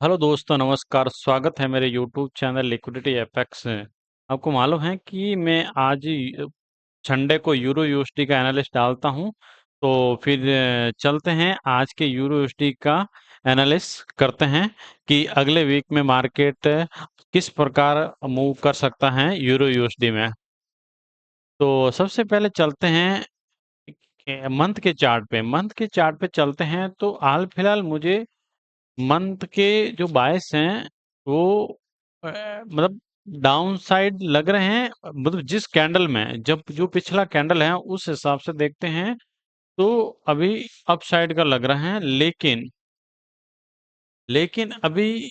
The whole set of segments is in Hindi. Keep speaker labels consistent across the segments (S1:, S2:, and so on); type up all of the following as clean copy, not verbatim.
S1: हेलो दोस्तों, नमस्कार। स्वागत है मेरे यूट्यूब चैनल लिक्विडिटी एपेक्स में। आपको मालूम है कि मैं आज संडे को यूरो यूएसडी का एनालिस्ट डालता हूं। तो फिर चलते हैं आज के यूरो यूएसडी का एनालिस करते हैं कि अगले वीक में मार्केट किस प्रकार मूव कर सकता है यूरो यूएसडी में। तो सबसे पहले चलते हैं मंथ के चार्ट पे चलते हैं। तो हाल फिलहाल मुझे मंथ के जो बायस हैं वो मतलब डाउन साइड लग रहे हैं। मतलब जिस कैंडल में जब जो पिछला कैंडल है उस हिसाब से देखते हैं तो अभी अप साइड का लग रहा है। लेकिन अभी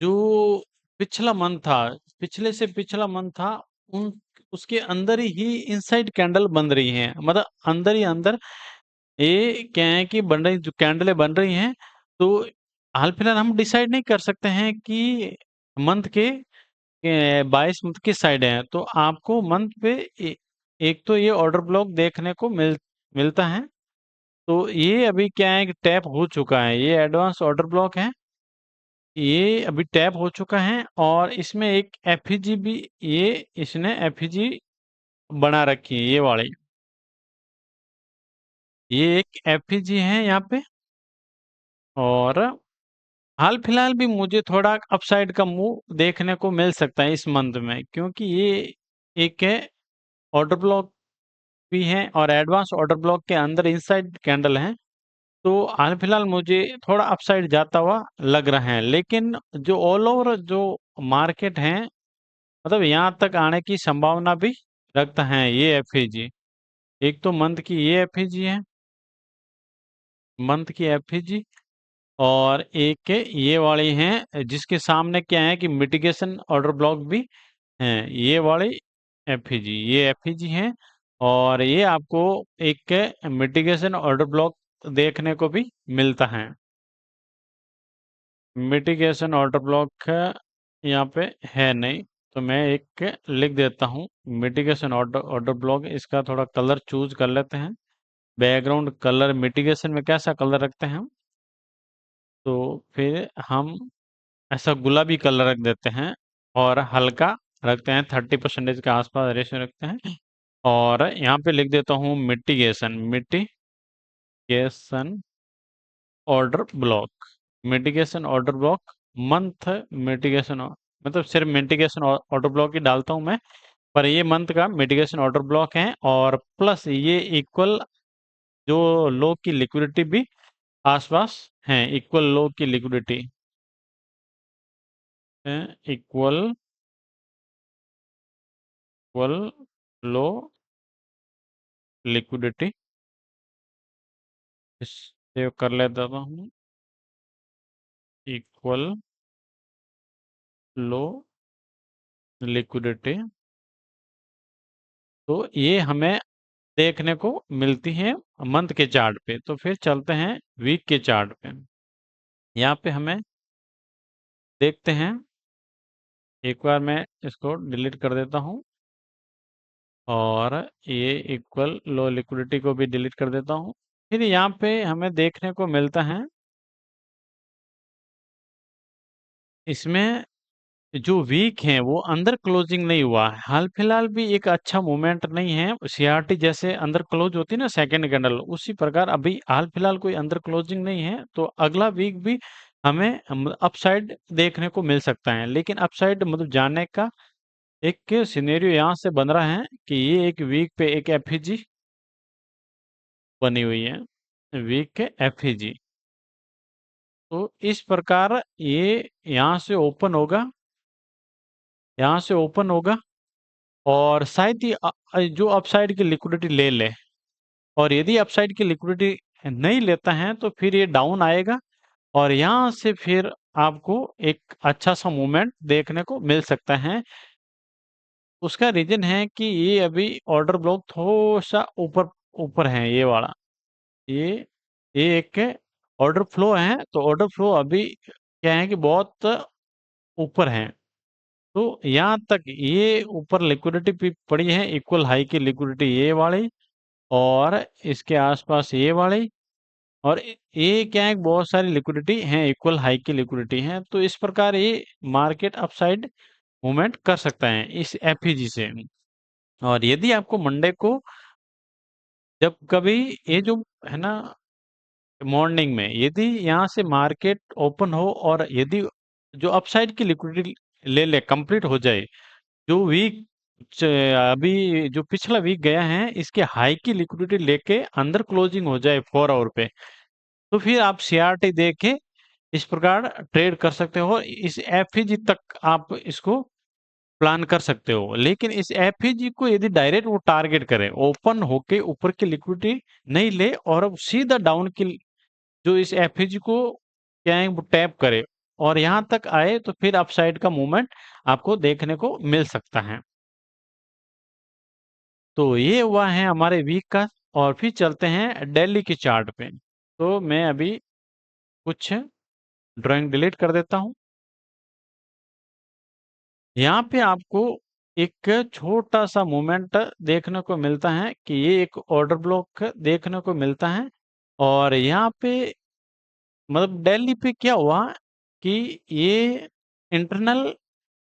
S1: जो पिछला मंथ था, पिछले से पिछला मंथ था, उन उसके अंदर ही इनसाइड कैंडल बन रही हैं। मतलब अंदर ही अंदर ये क्या है कि बन रही जो कैंडलें बन रही हैं। तो हाल फिलहाल हम डिसाइड नहीं कर सकते हैं कि मंथ के 22 मंथ किस साइड है। तो आपको मंथ पे एक तो ये ऑर्डर ब्लॉक देखने को मिलता है। तो ये अभी क्या है कि टैप हो चुका है, ये एडवांस ऑर्डर ब्लॉक है। ये अभी टैप हो चुका है और इसमें एक एफईजी भी, ये इसने एफईजी बना रखी है, ये वाली। ये एक एफईजी है यहाँ पे। और हाल फिलहाल भी मुझे थोड़ा अपसाइड का मूव देखने को मिल सकता है इस मंथ में, क्योंकि ये एक है ऑर्डर ब्लॉक भी है और एडवांस ऑर्डर ब्लॉक के अंदर इनसाइड कैंडल है। तो हाल फिलहाल मुझे थोड़ा अपसाइड जाता हुआ लग रहा है। लेकिन जो ऑल ओवर जो मार्केट है, मतलब यहाँ तक आने की संभावना भी रखता है ये एफईजी। एक तो मंथ की ये एफईजी है, मंथ की एफईजी। और एक ये वाली है जिसके सामने क्या है कि मिटिगेशन ऑर्डर ब्लॉक भी है, ये वाली एफईजी, ये एफईजी है। और ये आपको एक मिटिगेशन ऑर्डर ब्लॉक देखने को भी मिलता है। मिटिगेशन ऑर्डर ब्लॉक यहाँ पे है नहीं, तो मैं एक लिख देता हूँ मिटिगेशन ऑर्डर ऑर्डर ब्लॉक। इसका थोड़ा कलर चूज कर लेते हैं। बैकग्राउंड कलर मिटिगेशन में कैसा कलर रखते हैं हम? तो फिर हम ऐसा गुलाबी कलर रख देते हैं और हल्का रखते हैं, 30% के आसपास रेशियो रखते हैं। और यहाँ पे लिख देता हूँ mitigation, mitigation order block, mitigation order block month, mitigation मतलब सिर्फ मिटिगेशन ऑर्डर ब्लॉक ही डालता हूँ मैं। पर ये मंथ का मिटिगेशन ऑर्डर ब्लॉक है और प्लस ये इक्वल जो लो की लिक्विडिटी भी आसपास है, इक्वल लो की लिक्विडिटी, इक्वल इक्वल लो लिक्विडिटी। सेव कर लेता हूँ, इक्वल लो लिक्विडिटी। तो ये हमें देखने को मिलती है मंथ के चार्ट पे। तो फिर चलते हैं वीक के चार्ट पे। यहाँ पे हमें देखते हैं, एक बार मैं इसको डिलीट कर देता हूँ और ये इक्वल लो लिक्विडिटी को भी डिलीट कर देता हूँ। फिर यहाँ पे हमें देखने को मिलता है इसमें जो वीक है वो अंदर क्लोजिंग नहीं हुआ है। हाल फिलहाल भी एक अच्छा मूवमेंट नहीं है। सीआरटी जैसे अंदर क्लोज होती है ना सेकंड कैंडल, उसी प्रकार अभी हाल फिलहाल कोई अंदर क्लोजिंग नहीं है। तो अगला वीक भी हमें अपसाइड देखने को मिल सकता है। लेकिन अपसाइड मतलब जाने का एक सिनेरियो यहाँ से बन रहा है कि ये एक वीक पे एक एफईजी बनी हुई है, वीक के एफईजी। तो इस प्रकार ये यहाँ से ओपन होगा, यहाँ से ओपन होगा और शायद ये जो अपसाइड की लिक्विडिटी ले ले। और यदि अपसाइड की लिक्विडिटी नहीं लेता है तो फिर ये डाउन आएगा और यहाँ से फिर आपको एक अच्छा सा मूवमेंट देखने को मिल सकता है। उसका रीजन है कि ये अभी ऑर्डर ब्लॉक थोड़ा सा ऊपर ऊपर है, ये वाला। ये ये एक ऑर्डर फ्लो है। तो ऑर्डर फ्लो अभी क्या है कि बहुत ऊपर है। तो यहाँ तक ये ऊपर लिक्विडिटी भी पड़ी है, इक्वल हाई की लिक्विडिटी ये वाली और इसके आसपास ये वाली। और ये क्या है, बहुत सारी लिक्विडिटी है, इक्वल हाई की लिक्विडिटी है, तो इस प्रकार ये मार्केट अपसाइड मूवमेंट कर सकता है इस एफईजी से। और यदि आपको मंडे को जब कभी ये जो है ना मॉर्निंग में यदि यहाँ से मार्केट ओपन हो और यदि जो अपसाइड की लिक्विडिटी ले ले कंप्लीट हो जाए, जो वीक अभी जो पिछला वीक गया है इसके हाई की लिक्विडिटी लेके अंदर क्लोजिंग हो जाए 4 आवर पे, तो फिर आप सीआरटी दे के इस प्रकार ट्रेड कर सकते हो। इस एफईजी तक आप इसको प्लान कर सकते हो। लेकिन इस एफईजी को यदि डायरेक्ट वो टारगेट करे, ओपन होके ऊपर की लिक्विडिटी नहीं ले और अब सीधा डाउन की जो इस एफईजी को क्या है वो टैप करे और यहाँ तक आए, तो फिर अपसाइड का मूवमेंट आपको देखने को मिल सकता है। तो ये हुआ है हमारे वीक का। और फिर चलते हैं डेली के चार्ट पे। तो मैं अभी कुछ ड्राइंग डिलीट कर देता हूँ। यहाँ पे आपको एक छोटा सा मूवमेंट देखने को मिलता है कि ये एक ऑर्डर ब्लॉक देखने को मिलता है। और यहाँ पे मतलब दिल्ली पे क्या हुआ कि ये इंटरनल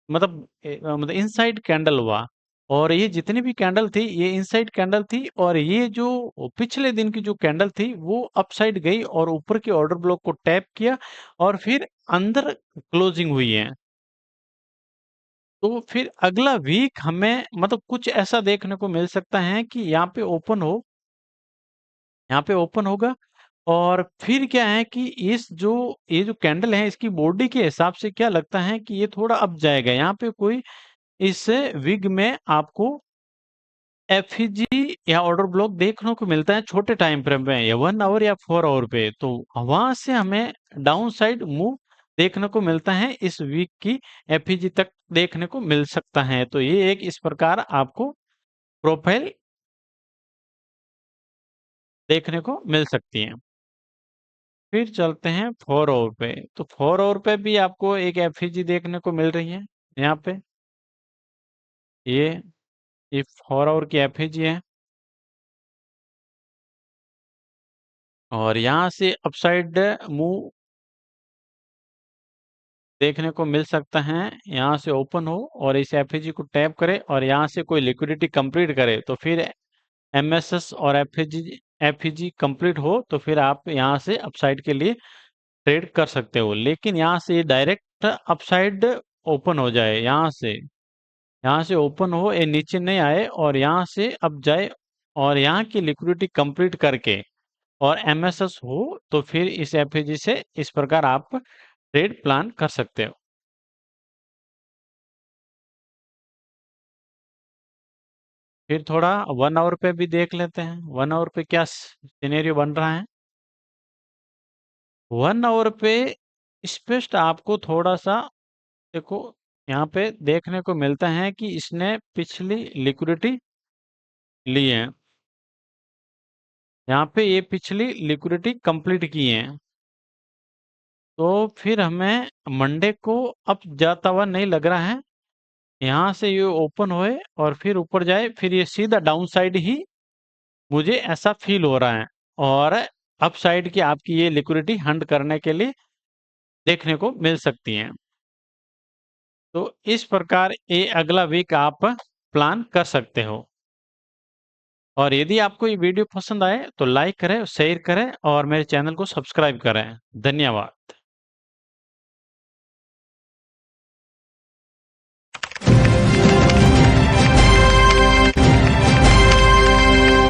S1: मतलब इनसाइड कैंडल हुआ। और ये जितनी भी कैंडल थी ये इनसाइड कैंडल थी, और ये जो पिछले दिन की जो कैंडल थी वो अपसाइड गई और ऊपर के ऑर्डर ब्लॉक को टैप किया और फिर अंदर क्लोजिंग हुई है। तो फिर अगला वीक हमें मतलब कुछ ऐसा देखने को मिल सकता है कि यहाँ पे ओपन होगा। और फिर क्या है कि ये जो कैंडल है इसकी बॉडी के हिसाब से क्या लगता है कि ये थोड़ा अप जाएगा। यहाँ पे कोई इस विग में आपको एफईजी या ऑर्डर ब्लॉक देखने को मिलता है छोटे टाइम फ्रेम में, या 1 आवर या 4 आवर पे। तो वहां से हमें डाउन साइड मूव देखने को मिलता है, इस वीक की एफईजी तक देखने को मिल सकता है। तो ये एक इस प्रकार आपको प्रोफाइल देखने को मिल सकती है। फिर चलते हैं 4 आवर पे। तो 4 आवर पे भी आपको एक एफईजी देखने को मिल रही है यहाँ पे। ये ये 4 आवर की एफईजी है और यहाँ से अपसाइड मूव देखने को मिल सकता है। यहाँ से ओपन हो और इस एफईजी को टैप करे और यहाँ से कोई लिक्विडिटी कंप्लीट करे, तो फिर एमएसएस और एफईजी कंप्लीट हो तो फिर आप यहाँ से अपसाइड के लिए ट्रेड कर सकते हो। लेकिन यहाँ से डायरेक्ट अपसाइड ओपन हो जाए, यहाँ से ओपन हो, ये नीचे नहीं आए और यहाँ से अप जाए और यहाँ की लिक्विडिटी कंप्लीट करके और एमएसएस हो, तो फिर इस एफईजी से इस प्रकार आप ट्रेड प्लान कर सकते हो। फिर थोड़ा 1 आवर पे भी देख लेते हैं, 1 आवर पे क्या सिनेरियो बन रहा है। 1 आवर पे स्पष्ट आपको थोड़ा सा देखो, यहाँ पे देखने को मिलता है कि इसने पिछली लिक्विडिटी ली है। यहाँ पे ये पिछली लिक्विडिटी कंप्लीट की है। तो फिर हमें मंडे को अब जाता हुआ नहीं लग रहा है। यहाँ से ये ओपन होए और फिर ऊपर जाए, फिर ये सीधा डाउन साइड ही मुझे ऐसा फील हो रहा है। और अप साइड की आपकी ये लिक्विडिटी हंट करने के लिए देखने को मिल सकती है। तो इस प्रकार ये अगला वीक आप प्लान कर सकते हो। और यदि आपको ये वीडियो पसंद आए तो लाइक करें, शेयर करें और मेरे चैनल को सब्सक्राइब करें। धन्यवाद।